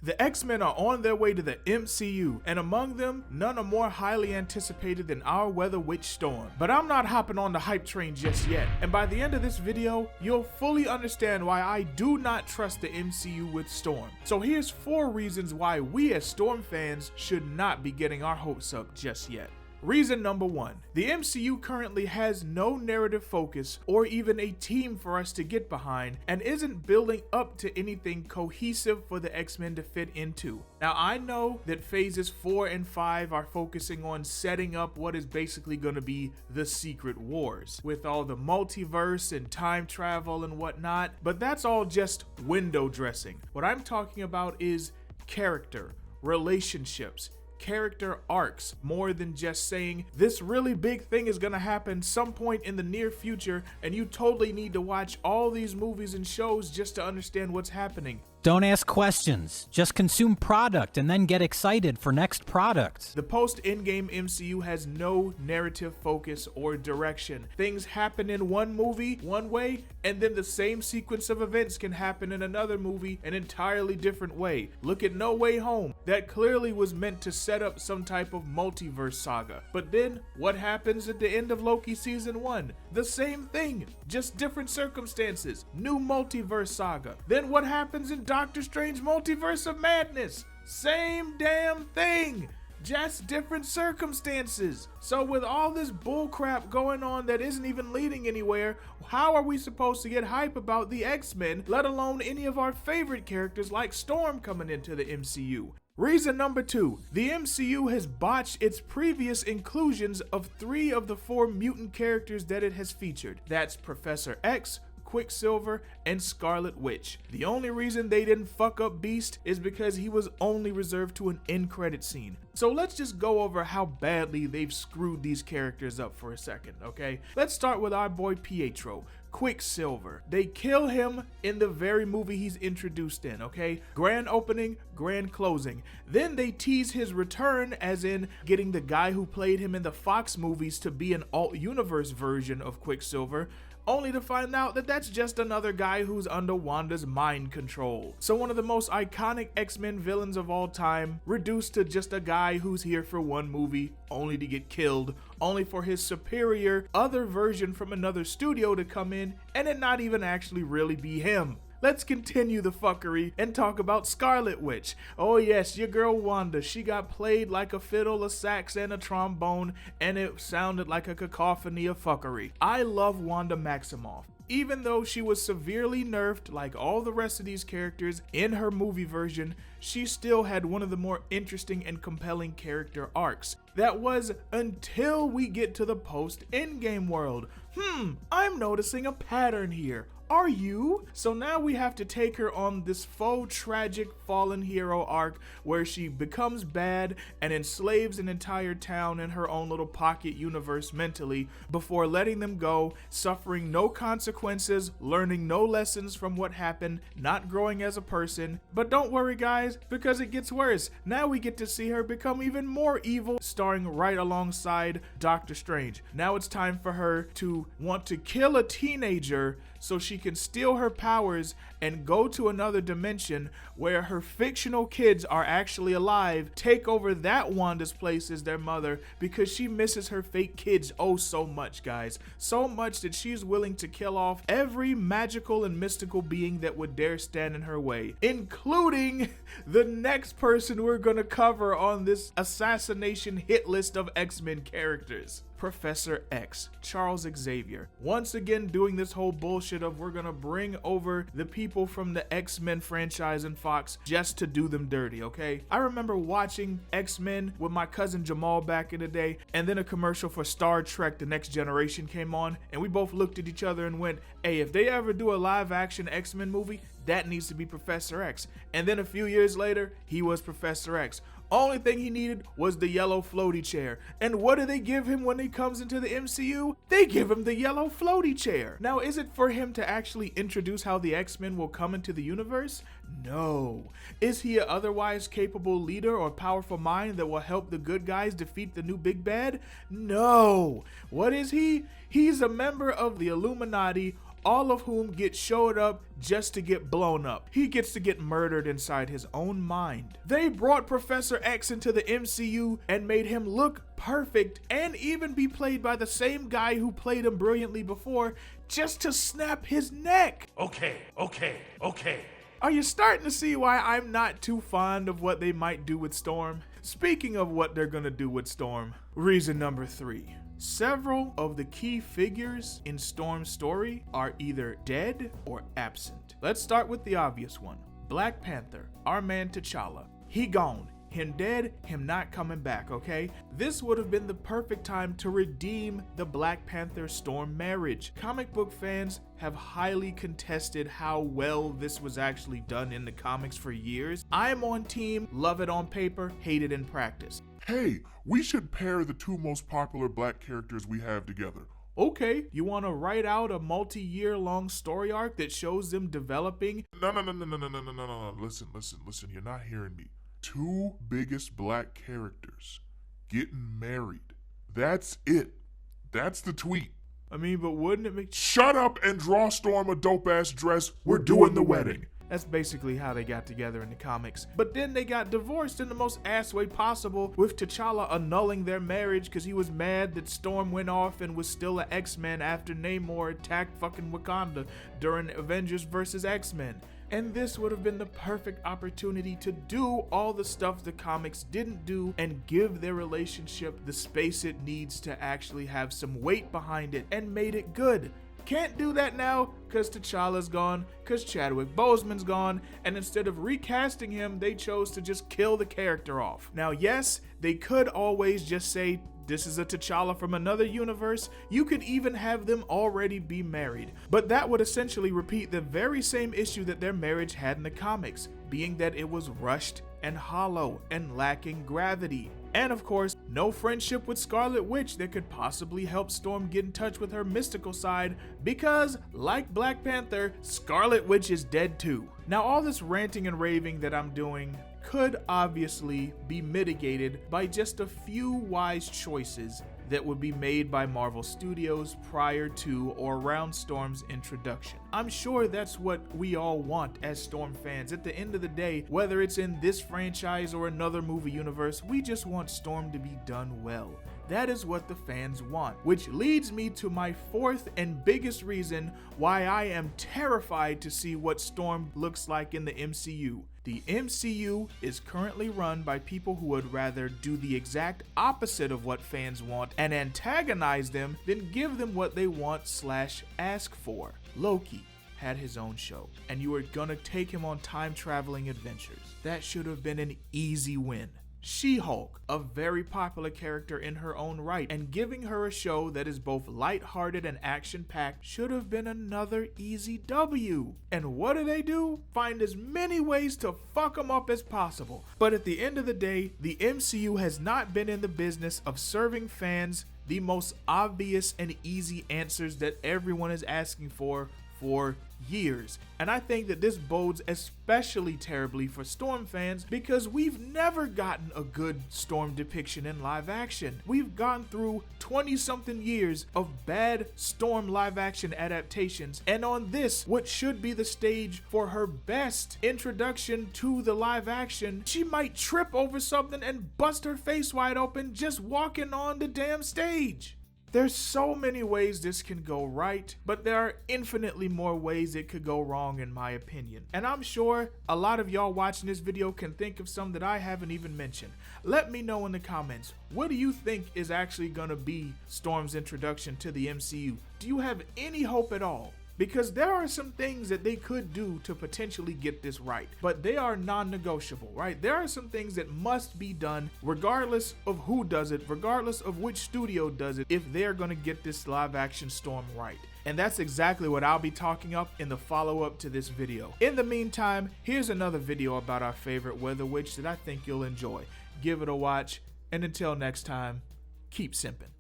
The X-Men are on their way to the MCU, and among them, none are more highly anticipated than our Weather Witch Storm. But I'm not hopping on the hype train just yet, and by the end of this video, you'll fully understand why I do not trust the MCU with Storm. So here's 4 reasons why we as Storm fans should not be getting our hopes up just yet. Reason number 1, the MCU currently has no narrative focus or even a team for us to get behind and isn't building up to anything cohesive for the X-Men to fit into. Now I know that phases 4 and 5 are focusing on setting up what is basically going to be the Secret Wars with all the multiverse and time travel and whatnot, but that's all just window dressing. What I'm talking about is character, relationships, character arcs, more than just saying this really big thing is gonna happen some point in the near future and you totally need to watch all these movies and shows just to understand what's happening. Don't ask questions, just consume product and then get excited for next product. The post-Endgame MCU has no narrative focus or direction. Things happen in one movie one way, and then the same sequence of events can happen in another movie an entirely different way. Look at No Way Home. That clearly was meant to set up some type of multiverse saga. But then, what happens at the end of Loki season 1? The same thing, just different circumstances. New multiverse saga. Then what happens in Doctor Strange Multiverse of Madness? Same damn thing, just different circumstances. So with all this bullcrap going on that isn't even leading anywhere, how are we supposed to get hype about the X-Men, let alone any of our favorite characters like Storm coming into the MCU? Reason number 2, the MCU has botched its previous inclusions of 3 of the 4 mutant characters that it has featured. That's Professor X, Quicksilver, and Scarlet Witch. The only reason they didn't fuck up Beast is because he was only reserved to an end credit scene. So let's just go over how badly they've screwed these characters up for a second, okay? Let's start with our boy Pietro, Quicksilver. They kill him in the very movie he's introduced in, okay? Grand opening, grand closing. Then they tease his return, as in getting the guy who played him in the Fox movies to be an alt-universe version of Quicksilver, only to find out that that's just another guy who's under Wanda's mind control. So one of the most iconic X-Men villains of all time, reduced to just a guy who's here for one movie, only to get killed, only for his superior other version from another studio to come in and it not even actually really be him. Let's continue the fuckery and talk about Scarlet Witch. Oh yes, your girl Wanda, she got played like a fiddle, a sax, and a trombone, and it sounded like a cacophony of fuckery. I love Wanda Maximoff. Even though she was severely nerfed like all the rest of these characters in her movie version, she still had one of the more interesting and compelling character arcs. That was until we get to the post-Endgame world. I'm noticing a pattern here. Are you? So now we have to take her on this faux tragic fallen hero arc where she becomes bad and enslaves an entire town in her own little pocket universe mentally before letting them go, suffering no consequences, learning no lessons from what happened, not growing as a person. But don't worry guys, because it gets worse. Now we get to see her become even more evil, starring right alongside Doctor Strange. Now it's time for her to want to kill a teenager so she can steal her powers and go to another dimension where her fictional kids are actually alive, take over that Wanda's place as their mother because she misses her fake kids oh so much, guys. So much that she's willing to kill off every magical and mystical being that would dare stand in her way, including the next person we're gonna cover on this assassination hit list of X-Men characters. Professor X, Charles Xavier, once again doing this whole bullshit of we're gonna bring over the people from the X-Men franchise and Fox just to do them dirty, okay? I remember watching X-Men with my cousin Jamal back in the day, and then a commercial for Star Trek The Next Generation came on, and we both looked at each other and went, hey, if they ever do a live action X-Men movie, that needs to be Professor X. And then a few years later, he was Professor X. Only thing he needed was the yellow floaty chair. And what do they give him when he comes into the MCU? They give him the yellow floaty chair. Now, is it for him to actually introduce how the X-Men will come into the universe? No. Is he an otherwise capable leader or powerful mind that will help the good guys defeat the new big bad? No. What is he? He's a member of the Illuminati, all of whom get showed up just to get blown up. He gets to get murdered inside his own mind. They brought Professor X into the MCU and made him look perfect and even be played by the same guy who played him brilliantly before just to snap his neck. Okay. Are you starting to see why I'm not too fond of what they might do with Storm? Speaking of what they're gonna do with Storm, reason number 3. Several of the key figures in Storm's story are either dead or absent. Let's start with the obvious one. Black Panther, our man T'Challa. He gone. Him dead, him not coming back, okay? This would have been the perfect time to redeem the Black Panther Storm marriage. Comic book fans have highly contested how well this was actually done in the comics for years. I'm on team, love it on paper, hate it in practice. Hey, we should pair the 2 most popular black characters we have together. Okay, you want to write out a multi-year long story arc that shows them developing? No. Listen, you're not hearing me. 2 biggest black characters getting married. That's it. That's the tweet. I mean, but wouldn't it make— Shut up and draw Storm a dope-ass dress. We're doing the wedding. That's basically how they got together in the comics. But then they got divorced in the most ass way possible, with T'Challa annulling their marriage because he was mad that Storm went off and was still an X-Men after Namor attacked fucking Wakanda during Avengers vs. X-Men. And this would have been the perfect opportunity to do all the stuff the comics didn't do and give their relationship the space it needs to actually have some weight behind it and made it good. Can't do that now because T'Challa's gone, because Chadwick Boseman's gone, and instead of recasting him, they chose to just kill the character off. Now, yes, they could always just say, this is a T'Challa from another universe. You could even have them already be married. But that would essentially repeat the very same issue that their marriage had in the comics, being that it was rushed and hollow and lacking gravity. And of course, no friendship with Scarlet Witch that could possibly help Storm get in touch with her mystical side, because, like Black Panther, Scarlet Witch is dead too. Now, all this ranting and raving that I'm doing could obviously be mitigated by just a few wise choices that would be made by Marvel Studios prior to or around Storm's introduction. I'm sure that's what we all want as Storm fans. At the end of the day, whether it's in this franchise or another movie universe, we just want Storm to be done well. That is what the fans want, which leads me to my 4th and biggest reason why I am terrified to see what Storm looks like in the MCU. The MCU is currently run by people who would rather do the exact opposite of what fans want and antagonize them than give them what they want/ask for. Loki had his own show, and you were gonna take him on time-traveling adventures. That should have been an easy win. She-Hulk, a very popular character in her own right, and giving her a show that is both lighthearted and action-packed should have been another easy W. And what do? Find as many ways to fuck them up as possible. But at the end of the day, the MCU has not been in the business of serving fans the most obvious and easy answers that everyone is asking for years. And I think that this bodes especially terribly for Storm fans because we've never gotten a good Storm depiction in live action. We've gone through 20-something years of bad Storm live action adaptations, and on this, what should be the stage for her best introduction to the live action, she might trip over something and bust her face wide open just walking on the damn stage. There's so many ways this can go right, but there are infinitely more ways it could go wrong in my opinion. And I'm sure a lot of y'all watching this video can think of some that I haven't even mentioned. Let me know in the comments, what do you think is actually gonna be Storm's introduction to the MCU? Do you have any hope at all? Because there are some things that they could do to potentially get this right, but they are non-negotiable, right? There are some things that must be done regardless of who does it, regardless of which studio does it, if they're gonna get this live action Storm right. And that's exactly what I'll be talking up in the follow-up to this video. In the meantime, here's another video about our favorite weather witch that I think you'll enjoy. Give it a watch, and until next time, keep simping.